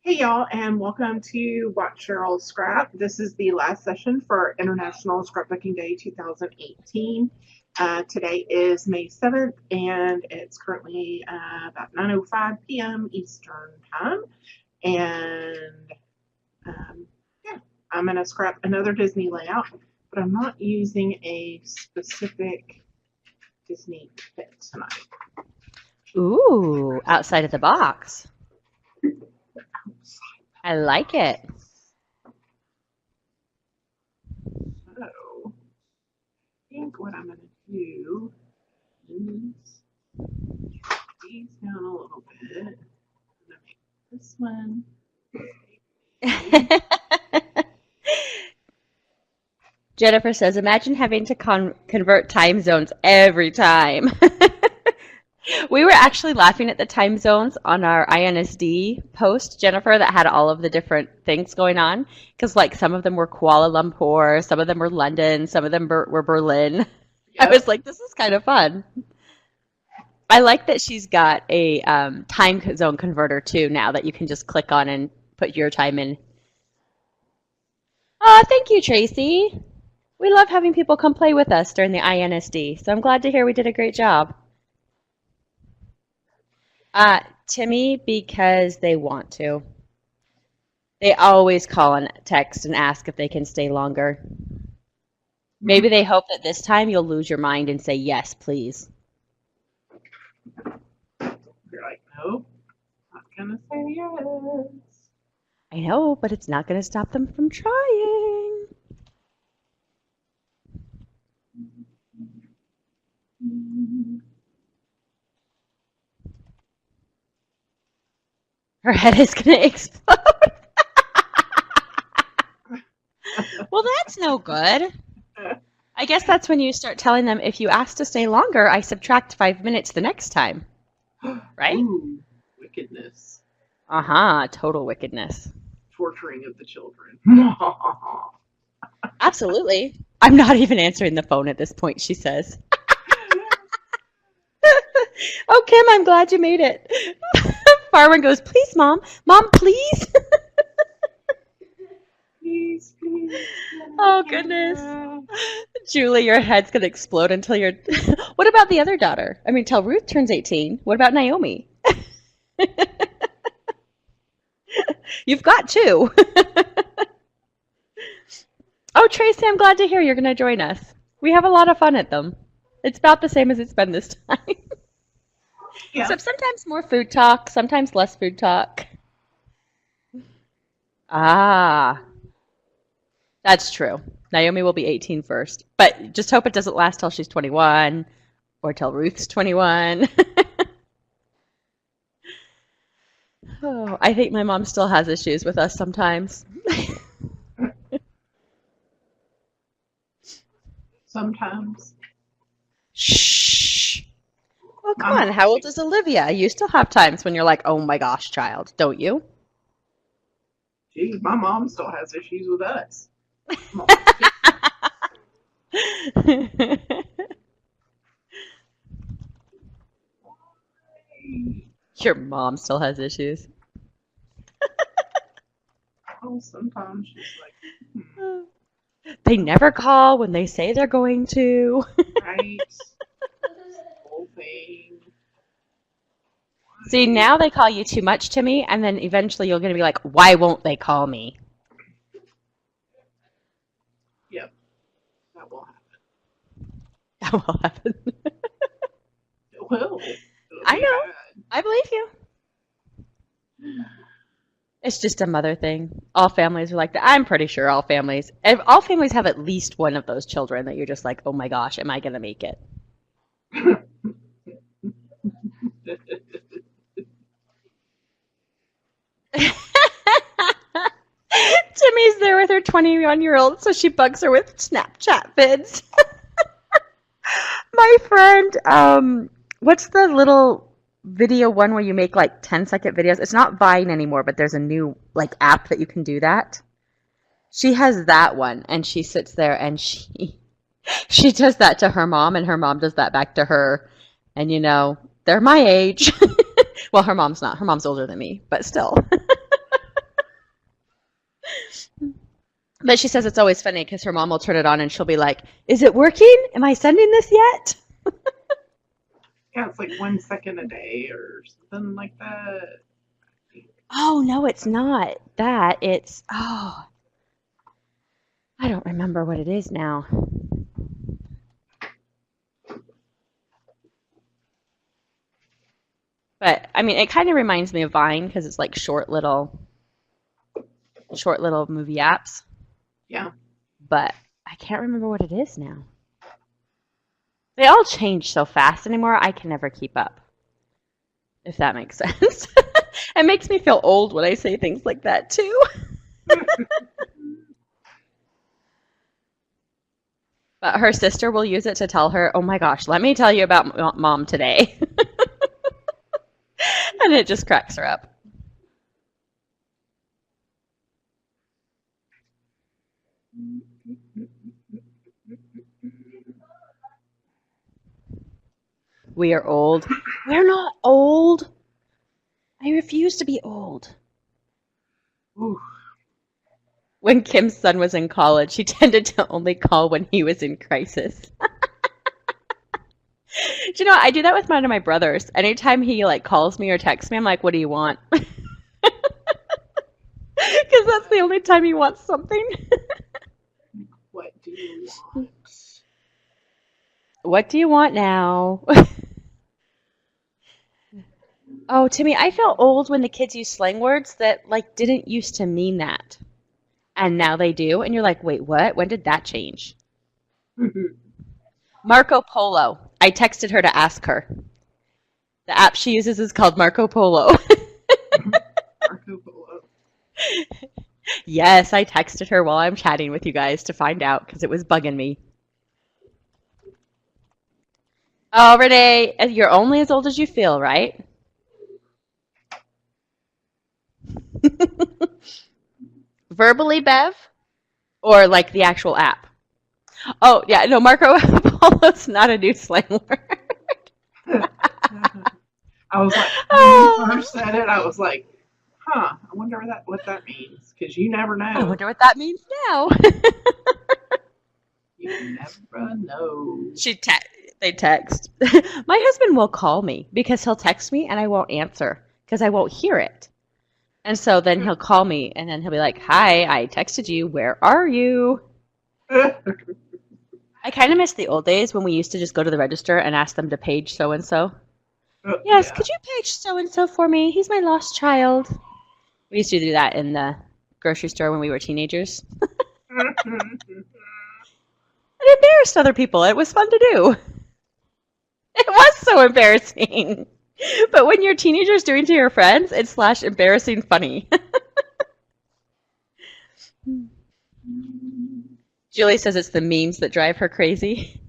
Hey y'all, and welcome to Watch Cheryl Scrap. This is the last session for International Scrapbooking Day 2018. Today is May 7th, and it's currently about 9:05 p.m. Eastern Time. And yeah, I'm going to scrap another Disney layout, but I'm not using a specific Disney fit tonight. Ooh, outside of the box. I like it. So, I think what I'm going to do is these down a little bit. I'm going to make this one. Jennifer says, imagine having to convert time zones every time. We were actually laughing at the time zones on our INSD post, Jennifer, that had all of the different things going on. Because, like, some of them were Kuala Lumpur, some of them were London, some of them were Berlin. I was like, this is kind of fun. I like that she's got a time zone converter, too, now that you can just click on and put your time in. Oh, thank you, Tracy. We love having people come play with us during the INSD, so I'm glad to hear we did a great job. Timmy, because they want to. They always call and text and ask if they can stay longer. Maybe they hope that this time you'll lose your mind and say, yes, please. You're like, nope, not gonna say yes. I know, but it's not going to stop them from trying. Her head is going to explode. Well, that's no good. I guess that's when you start telling them, if you ask to stay longer, I subtract 5 minutes the next time. Right? Ooh, wickedness. Total wickedness. Torturing of the children. Absolutely. I'm not even answering the phone at this point, she says. Oh, Kim, I'm glad you made it. Farmer goes, please, Mom. Mom, please. Please, please. Oh, goodness. Julie, your head's going to explode until you're... What about the other daughter? I mean, till Ruth turns 18. What about Naomi? You've got two. Oh, Tracy, I'm glad to hear you're going to join us. We have a lot of fun at them. It's about the same as it's been this time. Yeah. Except sometimes more food talk, sometimes less food talk. Ah, that's true. Naomi will be 18 first. But just hope it doesn't last till she's 21 or till Ruth's 21. Oh, I think my mom still has issues with us sometimes. Sometimes. Shh. Well, come on. How old is Olivia? You still have times when you're like, oh my gosh, child, don't you? Geez, my mom still has issues with us. Your mom still has issues. Oh, sometimes she's like, They never call when they say they're going to. right. Whole thing. See, now they call you too much to me, and then eventually you're going to be like, why won't they call me? Yep. That will happen. That will happen. It will. I know. I believe you. It's just a mother thing. All families are like that. I'm pretty sure all families have at least one of those children that you're just like, oh my gosh, am I going to make it? Timmy's there with her 21-year-old, so she bugs her with Snapchat vids. My friend, what's the little video one where you make like 10-second videos? It's not Vine anymore, but there's a new like app that you can do that. She has that one, and she sits there and she does that to her mom, and her mom does that back to her. And you know, they're my age. Well, her mom's not. Her mom's older than me, but still. But she says it's always funny because her mom will turn it on and she'll be like, "Is it working? Am I sending this yet?" Yeah, it's like 1 second a day or something like that. Oh, no, it's not that. I don't remember what it is now. But I mean, it kind of reminds me of Vine because it's like short little movie apps. Yeah. But I can't remember what it is now. They all change so fast anymore, I can never keep up. If that makes sense. It makes me feel old when I say things like that too. But her sister will use it to tell her, "Oh my gosh, let me tell you about mom today." And it just cracks her up. We are old. We're not old. I refuse to be old. Ooh. When Kim's son was in college, he tended to only call when he was in crisis. Do you know, I do that with one of my brothers. Anytime he like calls me or texts me, I'm like, "What do you want?" Because that's the only time he wants something. What do you want? What do you want now? Oh, Timmy, I felt old when the kids use slang words that like didn't used to mean that. And now they do. And you're like, "Wait, what? When did that change?" Marco Polo. I texted her to ask her. The app she uses is called Marco Polo. Marco Polo. Yes, I texted her while I'm chatting with you guys to find out because it was bugging me. Oh, Renee, you're only as old as you feel, right? Verbally, Bev? Or like the actual app? Oh, yeah, no, Marco Polo's not a new slang word. I was like, when you first said it, I was like, I wonder what that means. Because you never know. I wonder what that means now. You never know. They text. My husband will call me because he'll text me and I won't answer because I won't hear it. And so then he'll call me and then he'll be like, "Hi, I texted you. Where are you?" I kind of miss the old days when we used to just go to the register and ask them to page so-and-so. Yes, Yeah. could you page so-and-so for me? He's my lost child. We used to do that in the grocery store when we were teenagers. It embarrassed other people. It was fun to do. It was so embarrassing. But when you're teenagers doing to your friends, it's / embarrassing funny. Julie says it's the memes that drive her crazy.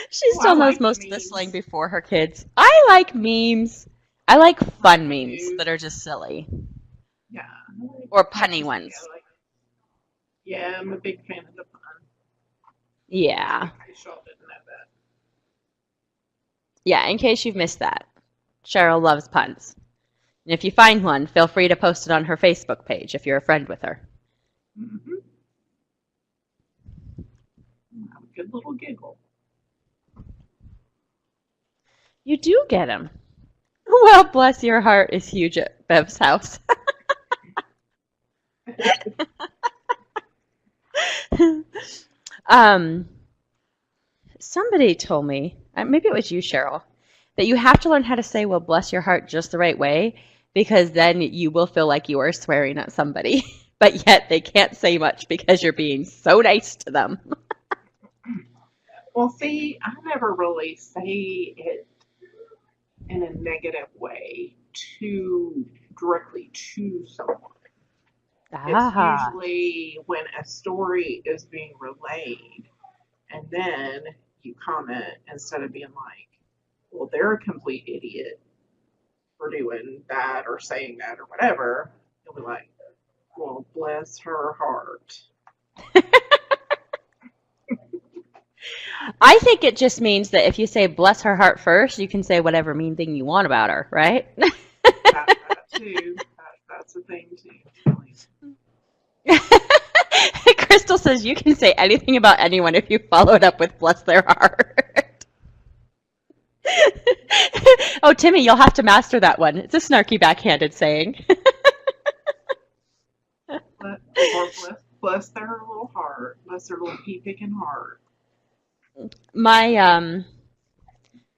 She still knows most of the slang before her kids. I like memes. I like fun memes that are just silly. Yeah. Or punny ones. Yeah, I'm a big fan of the pun. Yeah. Cheryl didn't know that. Yeah, in case you've missed that. Cheryl loves puns. And if you find one, feel free to post it on her Facebook page if you're a friend with her. Mm-hmm. Have a good little giggle. You do get them. Well, bless your heart is huge at Bev's house. Somebody told me, maybe it was you, Cheryl, that you have to learn how to say, "Well, bless your heart," just the right way, because then you will feel like you are swearing at somebody, but yet they can't say much because you're being so nice to them. Well, see, I never really say it in a negative way directly to someone. It's usually when a story is being relayed and then you comment instead of being like, "Well, they're a complete idiot for doing that or saying that or whatever." You'll be like, "Well, bless her heart." I think it just means that if you say "bless her heart" first, you can say whatever mean thing you want about her, right? That too. That's a thing too. Crystal says you can say anything about anyone if you follow it up with bless their heart. Oh, Timmy, you'll have to master that one. It's a snarky backhanded saying. Bless their little heart. Bless their little pea-picking heart. My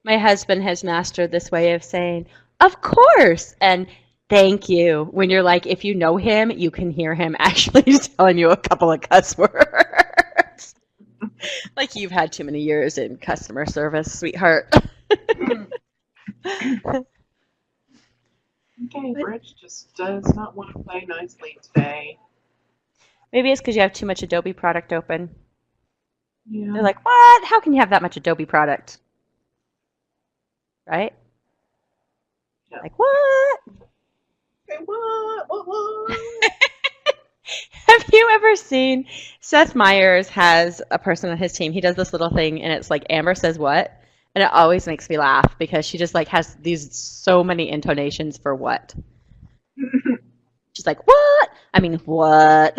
my husband has mastered this way of saying, of course, and thank you. When you're like, if you know him, you can hear him actually telling you a couple of cuss words. Like you've had too many years in customer service, sweetheart. Okay, Bridge just does not want to play nicely today. Maybe it's because you have too much Adobe product open. Yeah. They're like, what? How can you have that much Adobe product? Right? Yeah. Like, what? Hey, what? Have you ever seen Seth Meyers has a person on his team. He does this little thing, and it's like Amber says what? And it always makes me laugh because she just like has these so many intonations for what. She's like, what? I mean, what?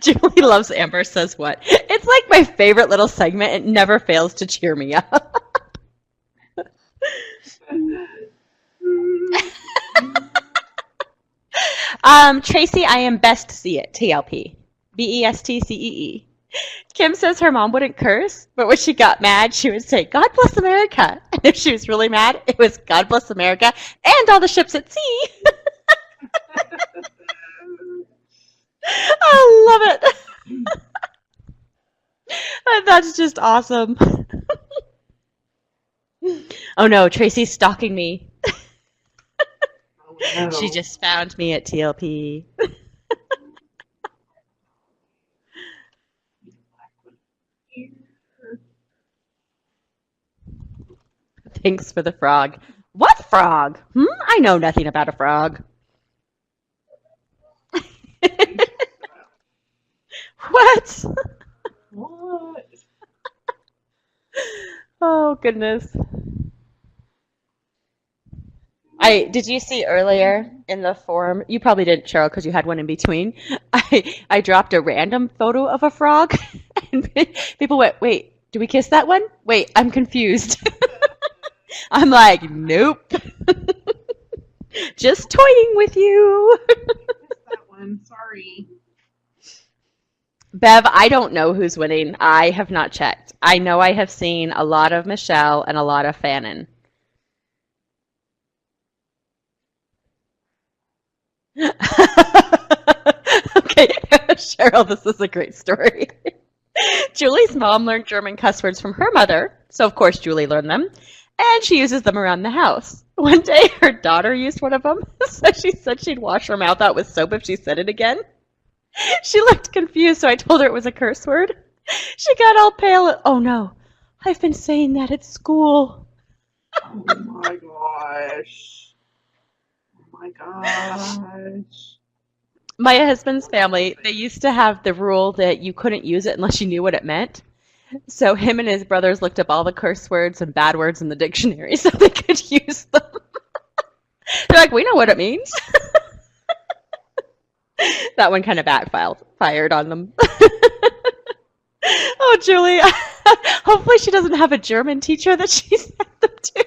Julie loves Amber says what. It's like my favorite little segment. It never fails to cheer me up. Tracy, I am best see it. TLP. BESTCEE. Kim says her mom wouldn't curse, but when she got mad, she would say, God bless America. And if she was really mad, it was God bless America and all the ships at sea. I love it. That's just awesome. Oh no, Tracy's stalking me. Oh, no. She just found me at TLP. Thanks for the frog. What frog? I know nothing about a frog. What? What? Oh, goodness. Did you see earlier in the forum? You probably didn't, Cheryl, because you had one in between. I dropped a random photo of a frog, and people went, wait, do we kiss that one? Wait, I'm confused. I'm like, nope. Just toying with you. That one, sorry. Bev, I don't know who's winning. I have not checked. I know I have seen a lot of Michelle and a lot of Fannin. Okay, Cheryl, this is a great story. Julie's mom learned German cuss words from her mother, so of course Julie learned them, and she uses them around the house. One day her daughter used one of them, so she said she'd wash her mouth out with soap if she said it again. She looked confused, so I told her it was a curse word. She got all pale. Oh no, I've been saying that at school. Oh my gosh. Oh my gosh. My husband's family, they used to have the rule that you couldn't use it unless you knew what it meant. So him and his brothers looked up all the curse words and bad words in the dictionary so they could use them. They're like, we know what it means. That one kind of backfired on them. Oh, Julie. Hopefully she doesn't have a German teacher that she sent them to.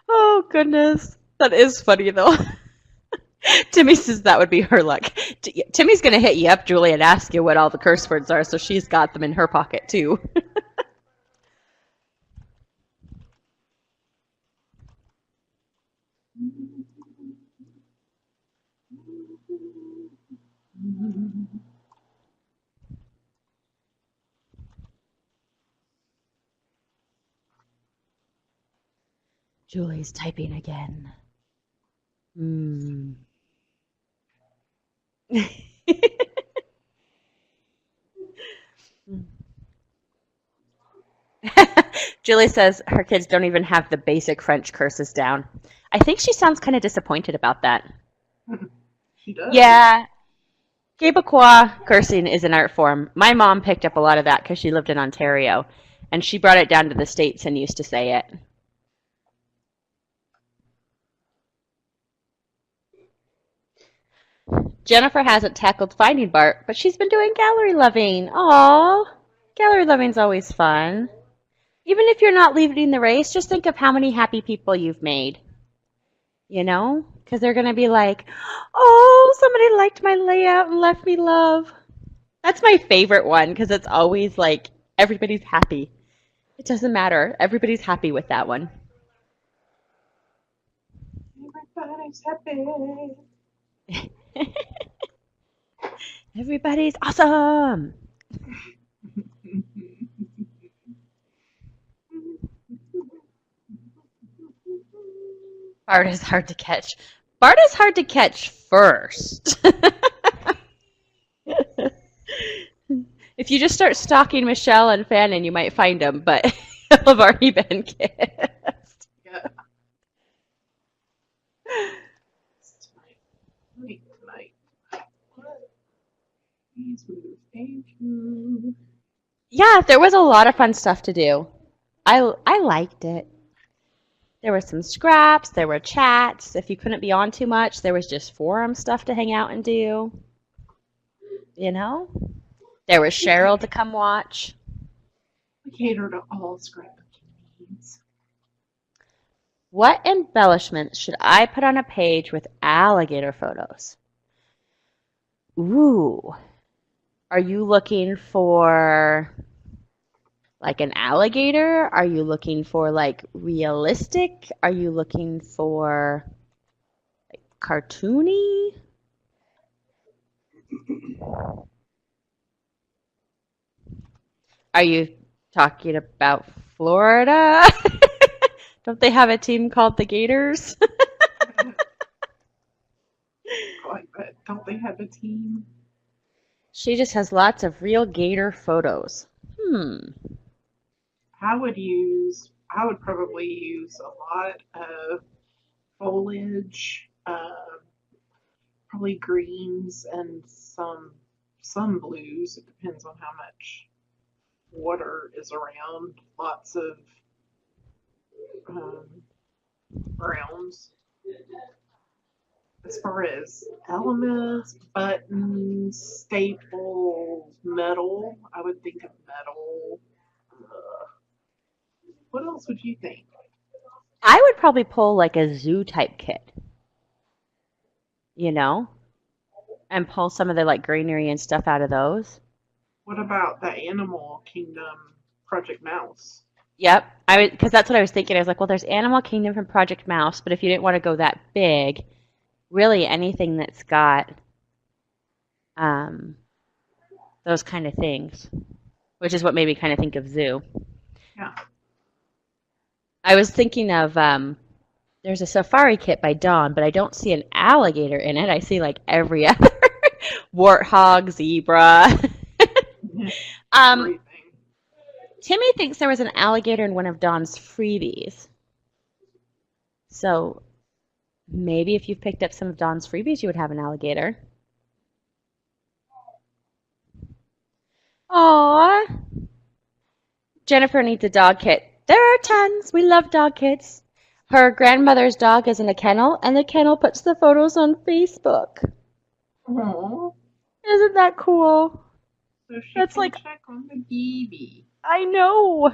Oh, goodness. That is funny, though. Timmy says that would be her luck. Timmy's going to hit you up, Julie, and ask you what all the curse words are, so she's got them in her pocket, too. Julie's typing again. Julie says her kids don't even have the basic French curses down. I think she sounds kind of disappointed about that. She does. Yeah. Quebecois cursing is an art form. My mom picked up a lot of that because she lived in Ontario, and she brought it down to the States and used to say it. Jennifer hasn't tackled finding Bart, but she's been doing gallery loving. Aww. Gallery loving's always fun. Even if you're not leading the race, just think of how many happy people you've made. You know? Because they're going to be like, oh, somebody liked my layout and left me love. That's my favorite one because it's always like everybody's happy. It doesn't matter. Everybody's happy with that one. Everybody's happy. Everybody's awesome. Bart is hard to catch. Bart is hard to catch first. If you just start stalking Michelle and Fannin, you might find him, but he'll have already been kissed. Yeah. Tonight. Please move. Thank you. Yeah, there was a lot of fun stuff to do. I liked it. There were some scraps, there were chats. If you couldn't be on too much, there was just forum stuff to hang out and do. You know? There was Cheryl to come watch. We cater to all scrapbooking needs. What embellishments should I put on a page with alligator photos? Ooh. Are you looking for like an alligator? Are you looking for like realistic? Are you looking for like cartoony? Are you talking about Florida? Don't they have a team called the Gators? Don't they have a team? She just has lots of real gator photos. I would probably use a lot of foliage, probably greens and some blues. It depends on how much water is around. Lots of browns. As far as elements, buttons, staples, metal, I would think of metal. What else would you think? I would probably pull like a zoo type kit, you know, and pull some of the like greenery and stuff out of those. What about the Animal Kingdom Project Mouse? Yep, because that's what I was thinking. I was like, well, there's Animal Kingdom from Project Mouse, but if you didn't want to go that big, really anything that's got those kind of things, which is what made me kind of think of zoo. Yeah. I was thinking of there's a safari kit by Dawn, but I don't see an alligator in it. I see like every other warthog, zebra. Everything. Timmy thinks there was an alligator in one of Dawn's freebies. So maybe if you've picked up some of Dawn's freebies, you would have an alligator. Aww. Jennifer needs a dog kit. There are tons. We love dog kits. Her grandmother's dog is in a kennel, and the kennel puts the photos on Facebook. Aww. Isn't that cool? So she That's can like check on the baby. I know.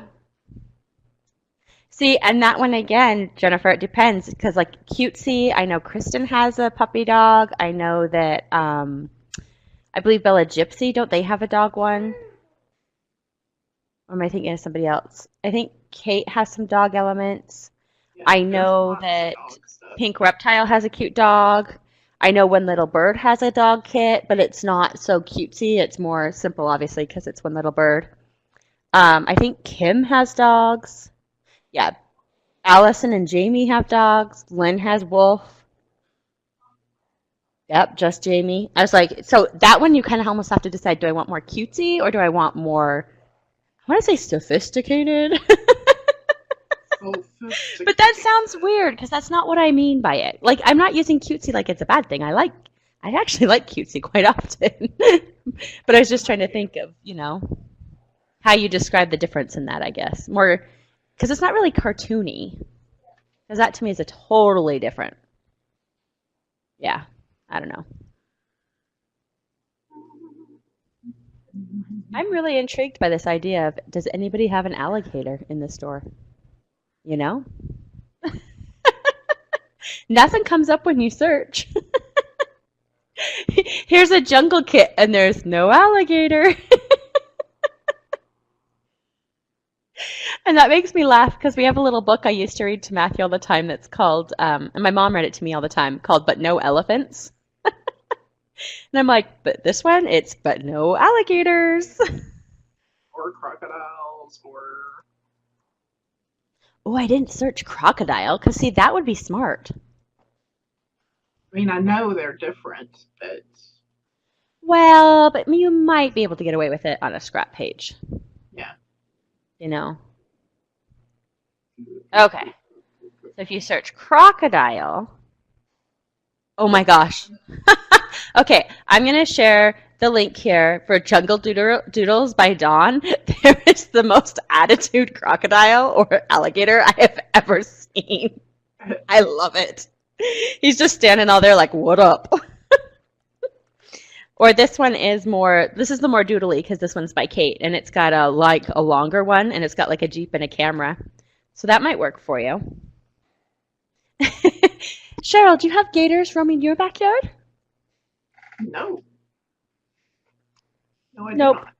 See, and that one again, Jennifer, it depends because like cutesy, I know Kristen has a puppy dog. I know that I believe Bella Gypsy, don't they have a dog one? Or am I thinking of somebody else? I think Kate has some dog elements. Yeah, I there's know lots of that dog stuff. Pink Reptile has a cute dog. I know One Little Bird has a dog kit, but it's not so cutesy. It's more simple, obviously, because it's One Little Bird. I think Kim has dogs. Yeah. Allison and Jamie have dogs. Lynn has Wolf. Yep, just Jamie. I was like, so that one you kind of almost have to decide, do I want more cutesy or do I want more, I want to say sophisticated? But that sounds weird because that's not what I mean by it. Like, I'm not using cutesy like it's a bad thing. I actually like cutesy quite often. But I was just trying to think of, how you describe the difference in that, I guess. More, because it's not really cartoony. Because that to me is a totally different. Yeah, I don't know. I'm really intrigued by this idea of, does anybody have an alligator in the store? You know? Nothing comes up when you search. Here's a jungle kit and there's no alligator. And that makes me laugh because we have a little book I used to read to Matthew all the time that's called, and my mom read it to me all the time, called But No Elephants. And I'm like, but this one, it's But No Alligators. Or crocodiles, or Oh, I didn't search crocodile because, see, that would be smart. I mean, I know they're different, but Well, but you might be able to get away with it on a scrap page, yeah. you know? Okay. So if you search crocodile, oh my gosh. Okay, I'm going to share the link here for Doodles by Dawn. There is the most attitude crocodile or alligator I have ever seen. I love it. He's just standing all there like, what up? Or this one is more, this is the more doodly because this one's by Kate, and it's got a longer one, and it's got like a Jeep and a camera. So that might work for you. Cheryl, do you have gators roaming your backyard? No. No, I do Nope. not.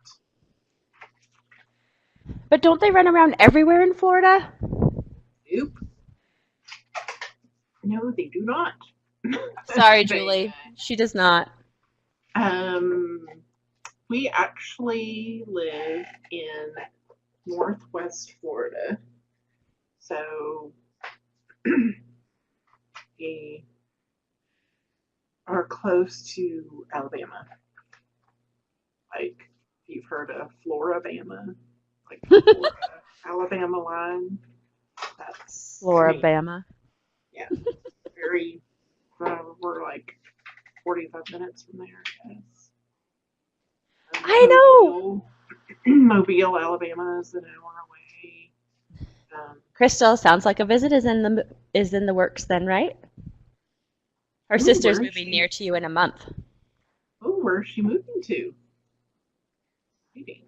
But don't they run around everywhere in Florida? Nope. No, they do not. Sorry, They- Julie. She does not. We actually live in Northwest Florida, so we are close to Alabama. Like, if you've heard of Florabama, like the Florida, Alabama line, that's Florabama. yeah, very. We're like 45 minutes from there, I guess. I know. Mobile, Alabama is an hour away. Crystal, sounds like a visit is in the works then, right? Her Ooh, sister's where is moving she? near to you in a month. Oh, where's she moving to? Maybe.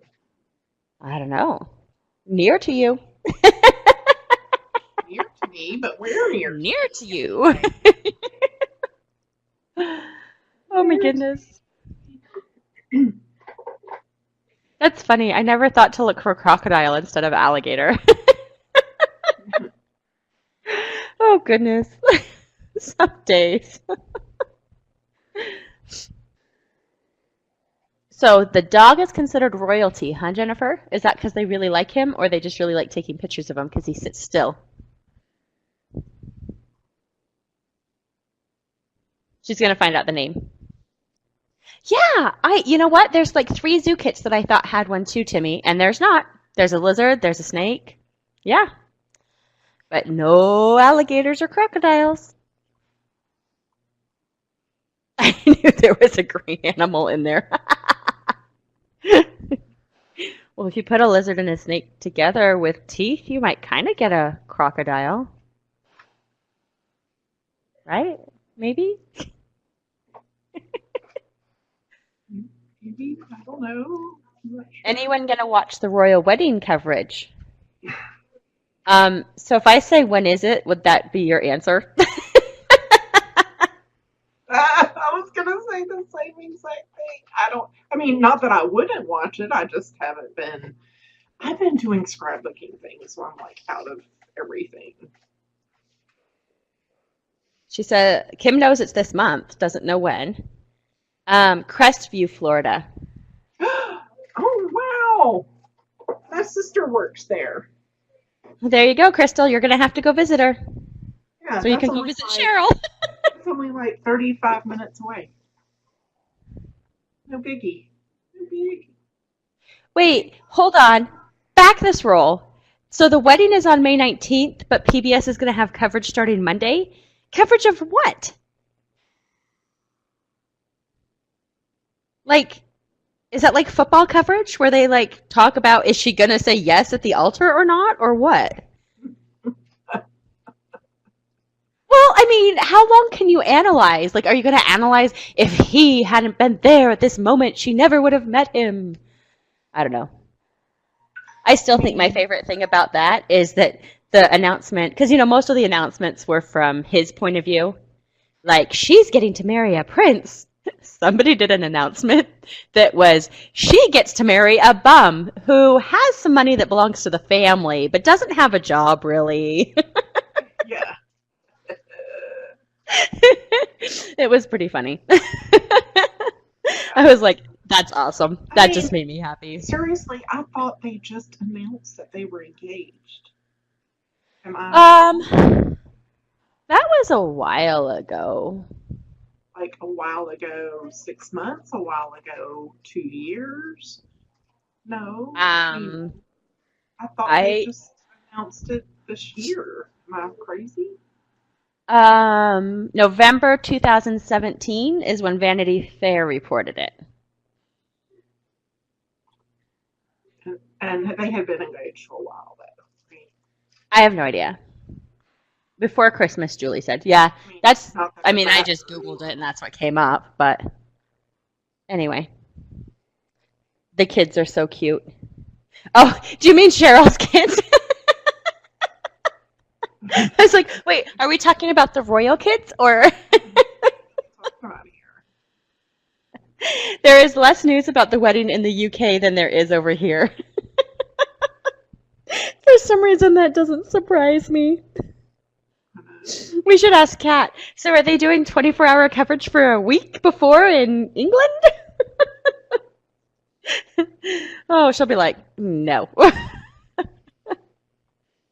I don't know. Near to you. Near to me, but where near? Near to you. Oh my goodness. That's funny. I never thought to look for crocodile instead of alligator. Oh goodness. Some days. So the dog is considered royalty, huh, Jennifer? Is that because they really like him, or they just really like taking pictures of him because he sits still? She's gonna find out the name. Yeah, you know what? There's like 3 zoo kits that I thought had one too, Timmy, and there's not. There's a lizard, there's a snake. Yeah. But no alligators or crocodiles. I knew there was a green animal in there. Well, if you put a lizard and a snake together with teeth, you might kind of get a crocodile. Right? Maybe? Maybe, I don't know. I'm not sure. Anyone gonna watch the royal wedding coverage? So if I say when is it, would that be your answer? I was gonna say the same exact thing. I mean, not that I wouldn't watch it. I just haven't been. I've been doing scrapbooking things, so I'm like out of everything. She said Kim knows it's this month, doesn't know when. Crestview, Florida. Oh wow! My sister works there. There you go, Crystal. You're gonna have to go visit her Yeah, so you that's can go only visit like, Cheryl. It's only like 35 minutes away. No biggie. No biggie. Wait, hold on. Back this roll. So the wedding is on May 19th, but PBS is gonna have coverage starting Monday. Coverage of what? Like, is that like football coverage where they like talk about is she gonna say yes at the altar or not, or what? Well, I mean, how long can you analyze? Like, are you gonna analyze if he hadn't been there at this moment, she never would have met him? I don't know. I still think my mean, favorite thing about that is that the announcement, because most of the announcements were from his point of view. Like, she's getting to marry a prince. Somebody did an announcement that was, she gets to marry a bum who has some money that belongs to the family, but doesn't have a job really. yeah. It was pretty funny. I Yeah. was like, that's awesome. I That just mean, made me happy. seriously, I thought they just announced that they were engaged. Am I Um, that was a while ago. like a while ago, 6 months, a while ago, 2 years? No. I mean, Um, I thought they I just announced it this year. Am I crazy? November 2017 is when Vanity Fair reported it. And they had been engaged for a while, though. I have no idea. Before Christmas, Julie said. Yeah, I mean, that's, not that I it mean, I just matters. Googled it and that's what came up. But anyway, the kids are so cute. Oh, do you mean Cheryl's kids? I was like, wait, are we talking about the royal kids or Talk about here. there is less news about the wedding in the UK than there is over here? For some reason, that doesn't surprise me. We should ask Kat. So, are they doing 24-hour coverage for a week before in England? Oh, she'll be like, no.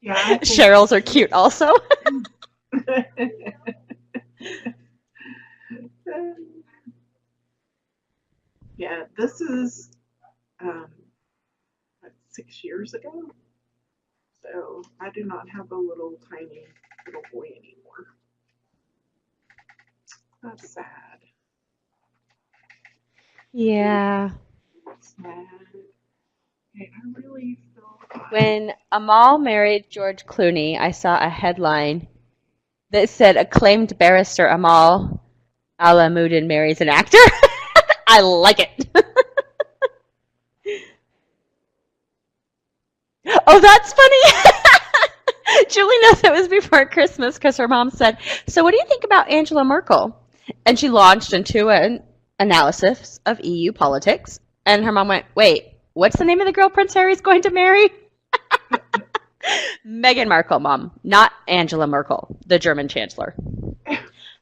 Yeah, I think. Cheryl's are cute also. Yeah, this is um, 6 years ago. So I do not have a little tiny little boy anymore. That's sad. Yeah. Sad. Okay, I really feel like. When Amal married George Clooney, I saw a headline that said acclaimed barrister Amal Alamuddin marries an actor. I like it. Oh, that's funny. Julie knows it was before Christmas because her mom said, "So, what do you think about Angela Merkel?" And she launched into an analysis of EU politics. And her mom went, "Wait, what's the name of the girl Prince Harry's going to marry?" Meghan Markle, mom, not Angela Merkel, the German chancellor.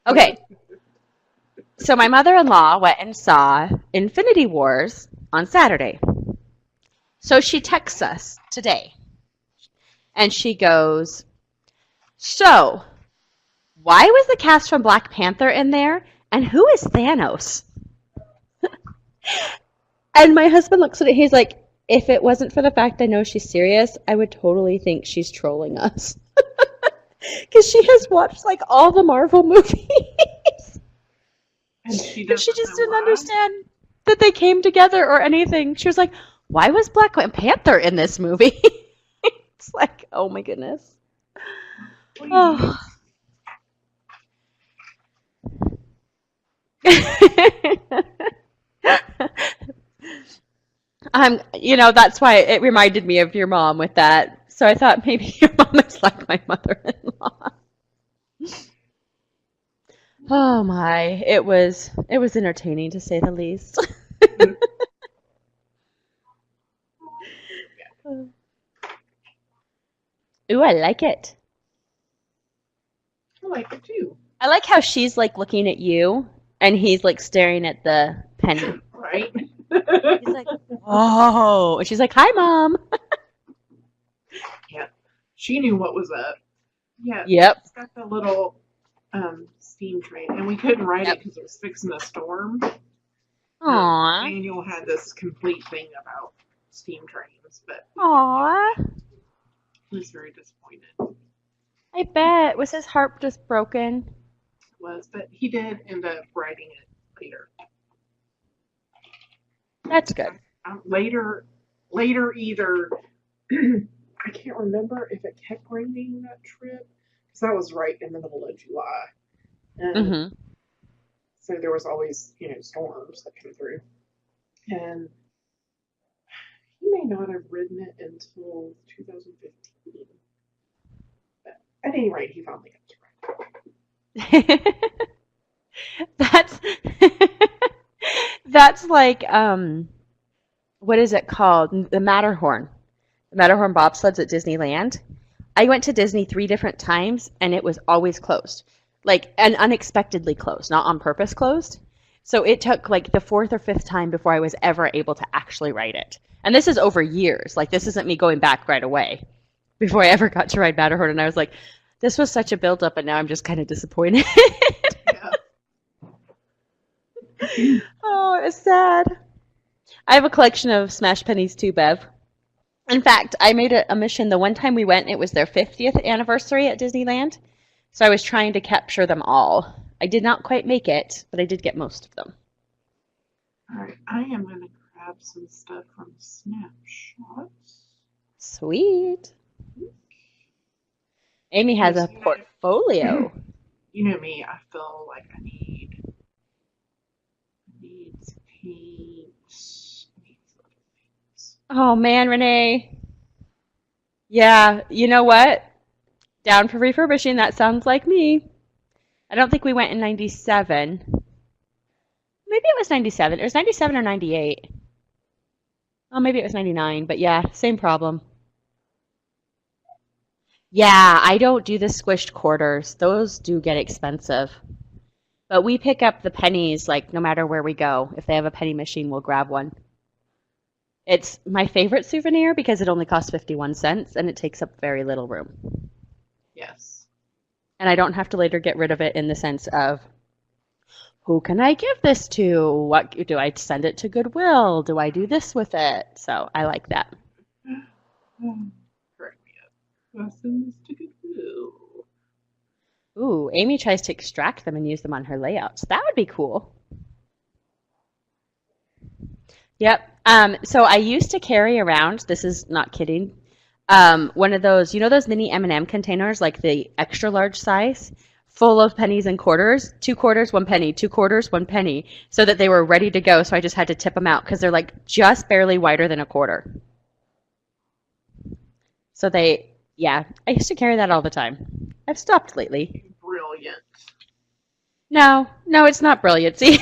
Okay, so my mother-in-law went and saw Infinity Wars on Saturday. So she texts us today, and she goes, "So, why was the cast from Black Panther in there, and who is Thanos?" And my husband looks at it, he's like, "If it wasn't for the fact I know she's serious, I would totally think she's trolling us." Because she has watched like all the Marvel movies. And she And she doesn't just know didn't why. understand that they came together or anything. She was like, "Why was Black Panther in this movie?" It's like, oh my goodness. Oh. Please. That's why it reminded me of your mom with that. So I thought maybe your mom is like my mother-in-law. Oh my, it was entertaining to say the least. Ooh, I like it. I like it too. I like how she's like looking at you and he's like staring at the penny. Right? He's like, "Oh," and she's like, "Hi, mom." Yeah. She knew what was up. Yeah. Yep. It's got the little steam train, and we couldn't ride it Yep. because it was fixing the storm. Aw. Daniel had this complete thing about steam trains, but Aw. he was very disappointed. I bet. Was his heart just broken? It was, but he did end up riding it later. That's good. Later, either I can't remember if it kept raining that trip because that was right in the middle of July, and Mm-hmm. so there was always storms that came through, and may not have ridden it until 2015. But at any rate, he finally got to ride. That's that's like what is it called? The Matterhorn. The Matterhorn bobsleds at Disneyland. I went to Disney 3 different times and it was always closed. Like, and unexpectedly closed, not on purpose closed. So it took like the 4th or 5th time before I was ever able to actually ride it. And this is over years. Like, this isn't me going back right away before I ever got to ride Matterhorn. And I was like, this was such a buildup, and now I'm just kind of disappointed. Yeah. Oh, it's sad. I have a collection of Smash Pennies too, Bev. In fact, I made a mission the one time we went, it was their 50th anniversary at Disneyland. So I was trying to capture them all. I did not quite make it, but I did get most of them. All right, I am going to grab some stuff from Snapshots. Sweet. Amy has a portfolio. You know me, I feel like I need some paints. Oh man, Renee. Yeah, you know what? Down for refurbishing, that sounds like me. I don't think we went in 97. Maybe it was 97. It was 97 or 98. Oh, maybe it was 99, but yeah, same problem. Yeah, I don't do the squished quarters. Those do get expensive. But we pick up the pennies, like, no matter where we go. If they have a penny machine, we'll grab one. It's my favorite souvenir because it only costs 51 cents and it takes up very little room. Yes. And I don't have to later get rid of it in the sense of, who can I give this to? What do I send it to Goodwill? Do I do this with it? So I like that. Correct me up. I'll send this to Goodwill. Ooh, Amy tries to extract them and use them on her layouts. That would be cool. Yep. So I used to carry around, this is not kidding, one of those, you know those mini M&M containers, like the extra large size, full of pennies and quarters, 2 quarters, 1 penny, 2 quarters, 1 penny, so that they were ready to go. So I just had to tip them out because they're like just barely wider than a quarter. So yeah, I used to carry that all the time. I've stopped lately. Brilliant. No, it's not brilliant. See,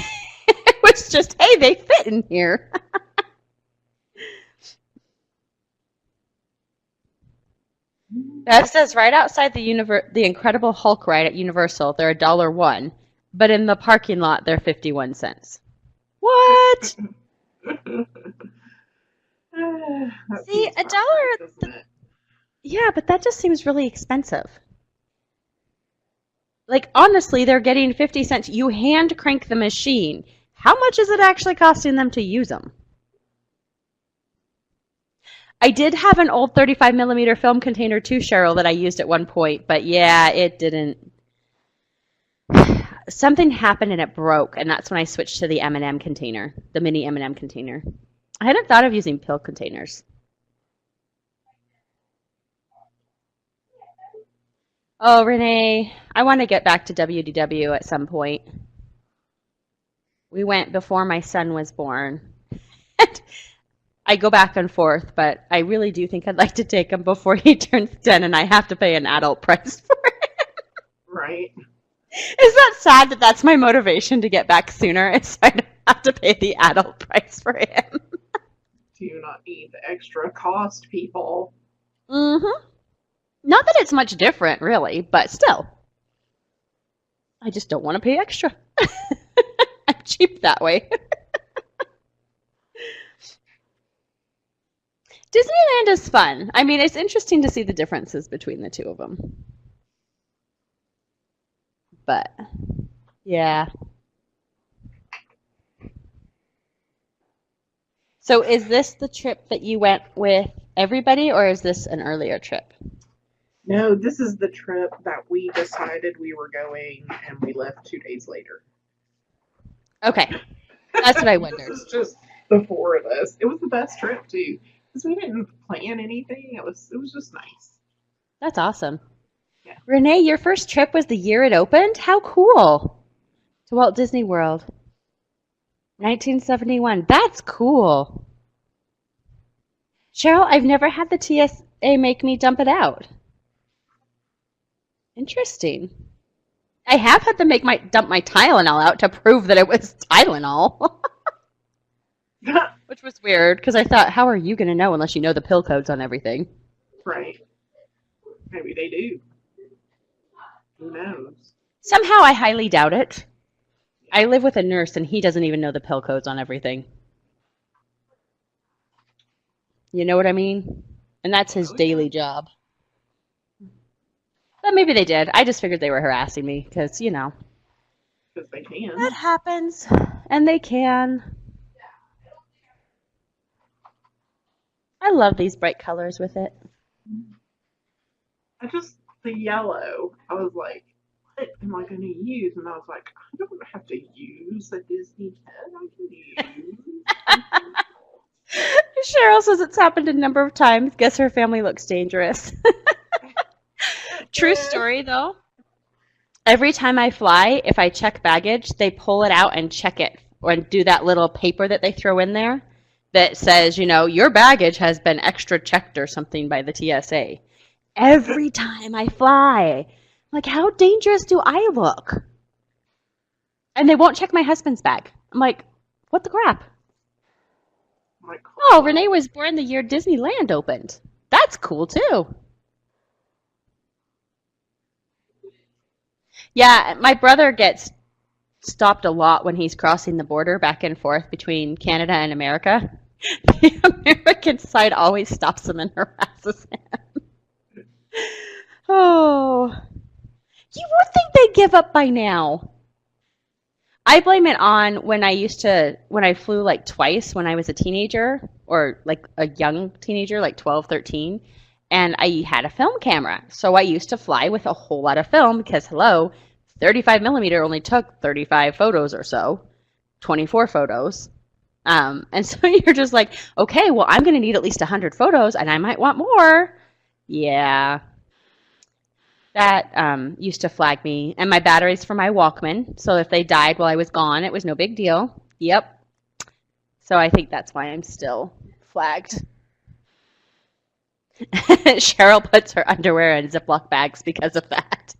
it was just, hey, they fit in here. That says right outside the Incredible Hulk ride at Universal, they're $1.01, but in the parking lot, they're 51 cents. What? See, $1. Yeah, but that just seems really expensive. Like, honestly, they're getting 50 cents. You hand crank the machine. How much is it actually costing them to use them? I did have an old 35mm film container too, Cheryl, that I used at one point, but yeah, it didn't. Something happened and it broke, and that's when I switched to the M&M container, the mini M&M container. I hadn't thought of using pill containers. Oh, Renee, I want to get back to WDW at some point. We went before my son was born. I go back and forth, but I really do think I'd like to take him before he turns 10 and I have to pay an adult price for it. Right. Is that sad that that's my motivation to get back sooner? Is I don't have to pay the adult price for him. Do you not need the extra cost, people? Mm-hmm. Not that it's much different, really, but still. I just don't want to pay extra. I'm cheap that way. Disneyland is fun. I mean, it's interesting to see the differences between the two of them. But, yeah. So is this the trip that you went with everybody, or is this an earlier trip? No, this is the trip that we decided we were going, and we left 2 days later. Okay. That's what I wondered. This is just the 4 of us. It was the best trip, too. Because we didn't plan anything. It was just nice. That's awesome. Yeah. Renee, your first trip was the year it opened? How cool. To Walt Disney World. 1971. That's cool. Cheryl, I've never had the TSA make me dump it out. Interesting. I have had them dump my Tylenol out to prove that it was Tylenol. Which was weird, because I thought, how are you going to know unless you know the pill codes on everything? Right. Maybe they do. Who knows? Somehow I highly doubt it. I live with a nurse, and he doesn't even know the pill codes on everything. You know what I mean? And that's his daily job. But maybe they did. I just figured they were harassing me, because, you know. Because they can. That happens. And they can. I love these bright colors with it. The yellow, I was like, what am I going to use? And I was like, I don't have to use a Disney head. I can use. Cheryl says it's happened a number of times. Guess her family looks dangerous. True story, though. Every time I fly, if I check baggage, they pull it out and check it or do that little paper that they throw in there that says, you know, your baggage has been extra checked or something by the TSA. Every time I fly. Like, how dangerous do I look? And they won't check my husband's bag. I'm like, what the crap? Oh, Renee was born the year Disneyland opened. That's cool, too. Yeah, my brother gets stopped a lot when he's crossing the border back and forth between Canada and America. The American side always stops him and harasses him. Oh, you would think they'd give up by now. I blame it on when I flew like twice when I was a teenager, or like a young teenager, like 12, 13, and I had a film camera. So I used to fly with a whole lot of film because, hello, 35 millimeter only took 35 photos or so, 24 photos. And so you're just like, okay, well, I'm going to need at least 100 photos, and I might want more. Yeah. That used to flag me. And my batteries for my Walkman, so if they died while I was gone, it was no big deal. Yep. So I think that's why I'm still flagged. Cheryl puts her underwear in Ziploc bags because of that.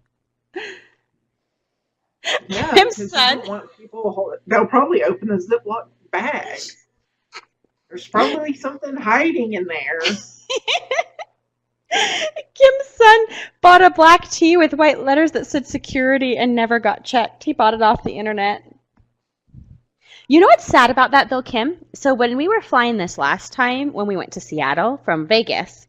Yeah, Kim's because son. you don't want people to hold it. They'll probably open a Ziploc bag. There's probably something hiding in there. Kim's son bought a black tee with white letters that said security and never got checked. He bought it off the internet. You know what's sad about that, though, Kim? So when we were flying this last time, when we went to Seattle from Vegas,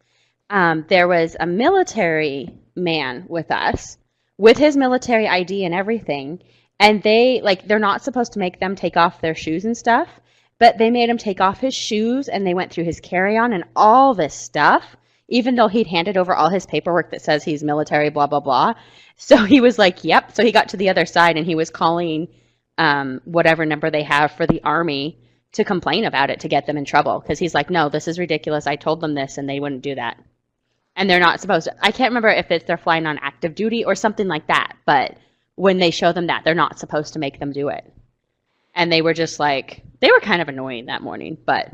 there was a military man with us with his military ID and everything. And they're not supposed to make them take off their shoes and stuff, but they made him take off his shoes, and they went through his carry-on and all this stuff, even though he'd handed over all his paperwork that says he's military, blah, blah, blah. So he was like, yep. So he got to the other side, and he was calling whatever number they have for the Army to complain about it to get them in trouble. Because he's like, no, this is ridiculous. I told them this, and they wouldn't do that. And they're not supposed to. I can't remember if they're flying on active duty or something like that, but when they show them that, they're not supposed to make them do it. And they were just like, they were kind of annoying that morning, but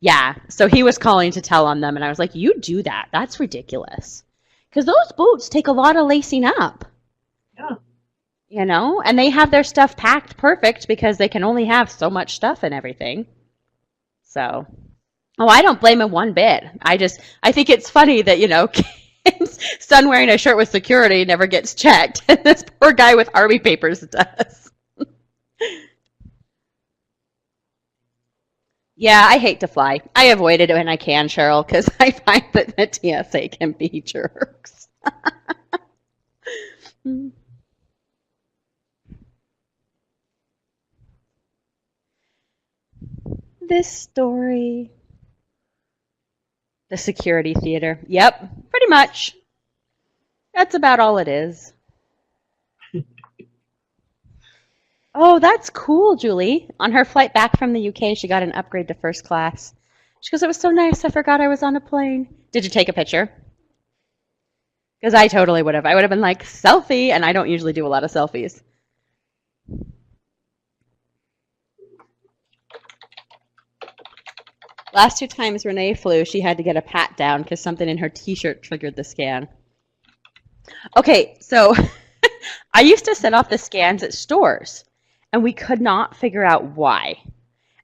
yeah. So he was calling to tell on them, and I was like, you do that. That's ridiculous. Because those boots take a lot of lacing up. Yeah. You know, and they have their stuff packed perfect because they can only have so much stuff and everything. So, oh, I don't blame him one bit. I think it's funny that, you know, Kim's son wearing a shirt with security never gets checked, and this poor guy with Army papers does. Yeah, I hate to fly. I avoid it when I can, Cheryl, because I find that the TSA can be jerks. This story. The security theater. Yep, pretty much. That's about all it is. Oh, that's cool, Julie. On her flight back from the UK, she got an upgrade to first class. She goes, it was so nice, I forgot I was on a plane. Did you take a picture? Because I totally would have. I would have been like, selfie, and I don't usually do a lot of selfies. Last 2 times Renee flew, she had to get a pat down because something in her t-shirt triggered the scan. Okay, so I used to set off the scans at stores, and we could not figure out why.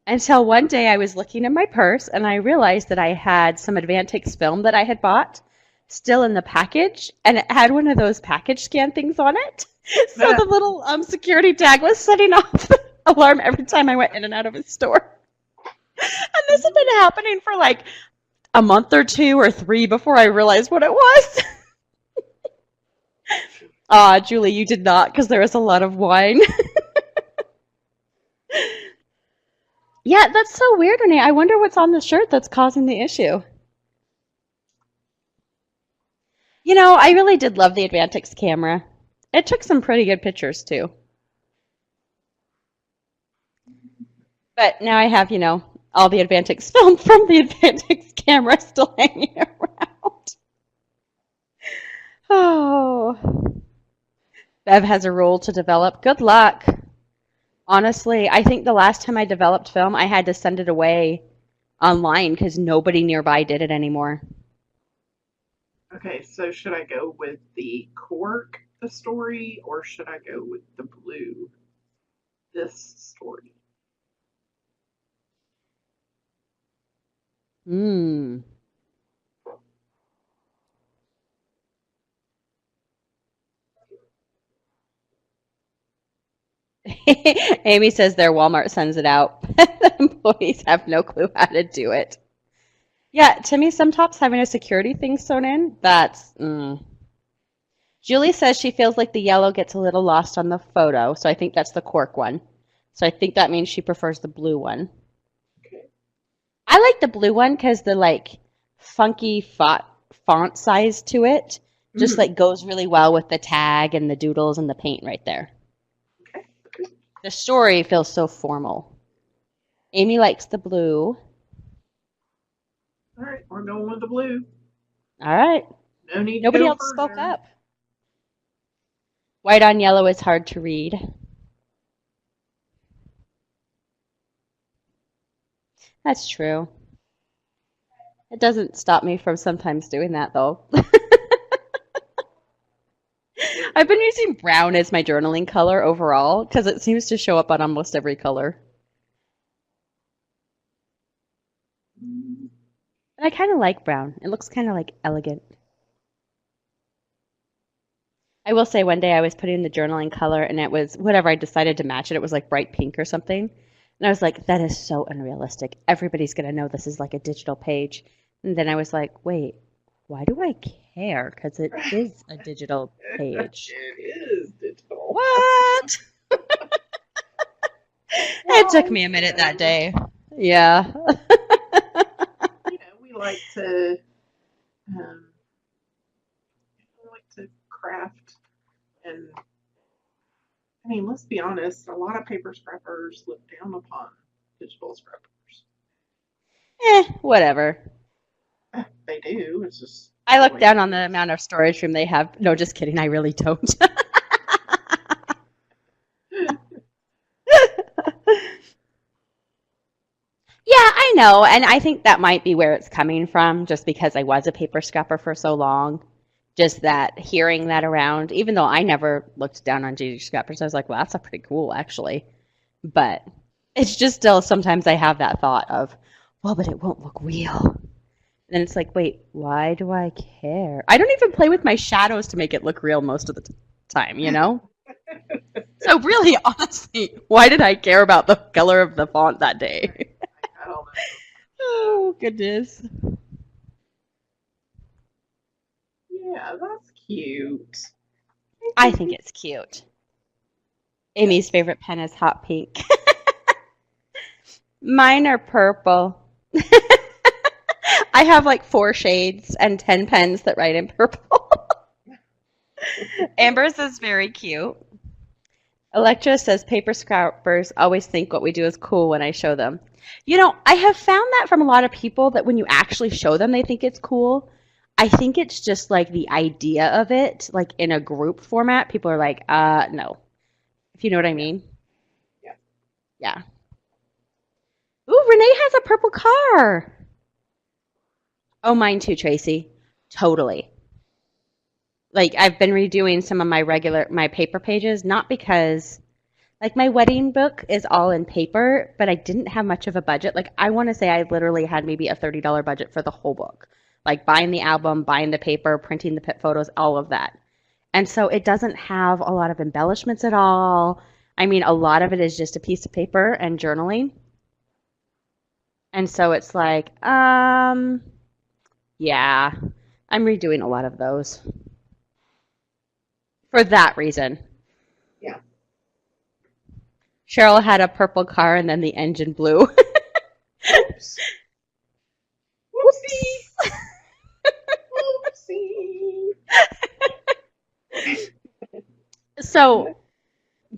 Until one day I was looking in my purse, and I realized that I had some Advantix film that I had bought still in the package, and it had one of those package scan things on it. So the little security tag was setting off the alarm every time I went in and out of a store. And this had been happening for like a month or 2 or 3 before I realized what it was. Julie, you did not, because there was a lot of wine. Yeah, that's so weird, Renee. I wonder what's on the shirt that's causing the issue. You know, I really did love the Advantix camera. It took some pretty good pictures, too. But now I have, all the Advantix film from the Advantix camera still hanging around. Oh. Bev has a role to develop. Good luck. Honestly, I think the last time I developed film, I had to send it away online because nobody nearby did it anymore. Okay, so should I go with the cork, the story, or should I go with the blue, this story? Amy says their Walmart sends it out. The employees have no clue how to do it. Yeah, to me, some tops having a security thing sewn in, that's... Julie says she feels like the yellow gets a little lost on the photo, so I think that's the cork one. So I think that means she prefers the blue one. Okay. I like the blue one because the funky font size to it just goes really well with the tag and the doodles and the paint right there. Okay. The story feels so formal. Amy likes the blue. All right, we're going with the blue. All right. No need. Nobody else spoke up. White on yellow is hard to read. That's true. It doesn't stop me from sometimes doing that, though. I've been using brown as my journaling color overall because it seems to show up on almost every color. And I kind of like brown. It looks kind of elegant. I will say one day I was putting in the journaling color and it was whatever I decided to match it. It was like bright pink or something. And I was like, that is so unrealistic. Everybody's going to know this is like a digital page. And then I was like, wait, why do I care? Because it is a digital page. It is digital. What? It took me a minute that day. Yeah. We like to craft, and I mean, let's be honest, a lot of paper scrappers look down upon digital scrappers. Whatever. They do. It's just I look down on the amount of storage room they have. No, just kidding. I really don't. Yeah, I know. And I think that might be where it's coming from, just because I was a paper scrapper for so long. Just that hearing that around, even though I never looked down on digital scrappers, I was like, well, that's pretty cool, actually. But it's just still sometimes I have that thought of, well, but it won't look real. And then it's like, wait, why do I care? I don't even play with my shadows to make it look real most of the time, So really, honestly, why did I care about the color of the font that day? I don't know. Oh, goodness. Yeah, that's cute. I think it's cute. Amy's favorite pen is hot pink. Mine are purple. I have like 4 shades and 10 pens that write in purple. Amber's is very cute. Electra says paper scrappers always think what we do is cool when I show them. I have found that from a lot of people that when you actually show them, they think it's cool. I think it's just like the idea of it, like in a group format. People are like, no. If you know what I mean? Yeah. Yeah. Ooh, Renee has a purple car. Oh, mine too, Tracy. Totally. Like I've been redoing some of my paper pages, not because like my wedding book is all in paper, but I didn't have much of a budget. Like I want to say I literally had maybe a $30 budget for the whole book. Like buying the album, buying the paper, printing the photos, all of that. And so it doesn't have a lot of embellishments at all. I mean, a lot of it is just a piece of paper and journaling. And so it's like, yeah, I'm redoing a lot of those for that reason. Yeah. Cheryl had a purple car and then the engine blew. Oops. Whoopsie. Whoopsie. So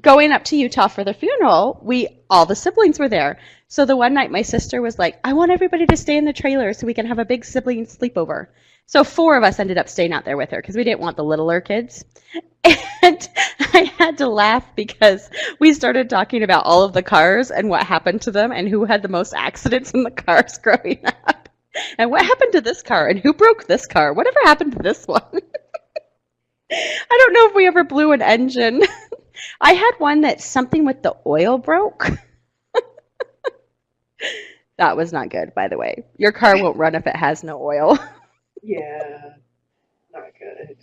going up to Utah for the funeral, all the siblings were there. So the one night my sister was like, I want everybody to stay in the trailer so we can have a big sibling sleepover. So four of us ended up staying out there with her because we didn't want the littler kids. And I had to laugh because we started talking about all of the cars and what happened to them and who had the most accidents in the cars growing up. And what happened to this car and who broke this car? Whatever happened to this one? I don't know if we ever blew an engine. I had one that something with the oil broke. That was not good, by the way. Your car won't run if it has no oil. Yeah, not good.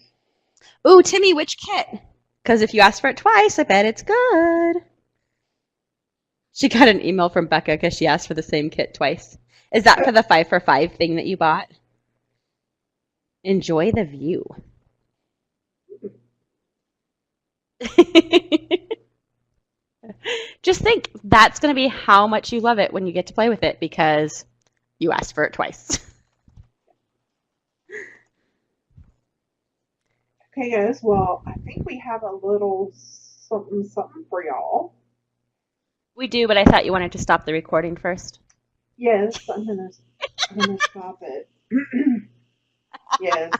Ooh, Timmy, which kit? Because if you ask for it twice, I bet it's good. She got an email from Becca because she asked for the same kit twice. Is that for the 5 for 5 thing that you bought? Enjoy the view. Just think that's going to be how much you love it when you get to play with it because you asked for it twice. Okay, guys. Well, I think we have a little something for y'all. We do, but I thought you wanted to stop the recording first. Yes, I'm gonna stop it. Yes.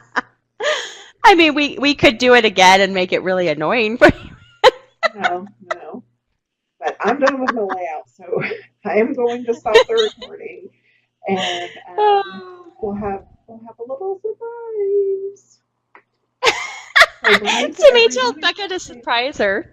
I mean, we could do it again and make it really annoying for you. No. But I'm done with the layout, so I am going to stop the recording, and we'll have a little surprise. Timmy told Becca to surprise her.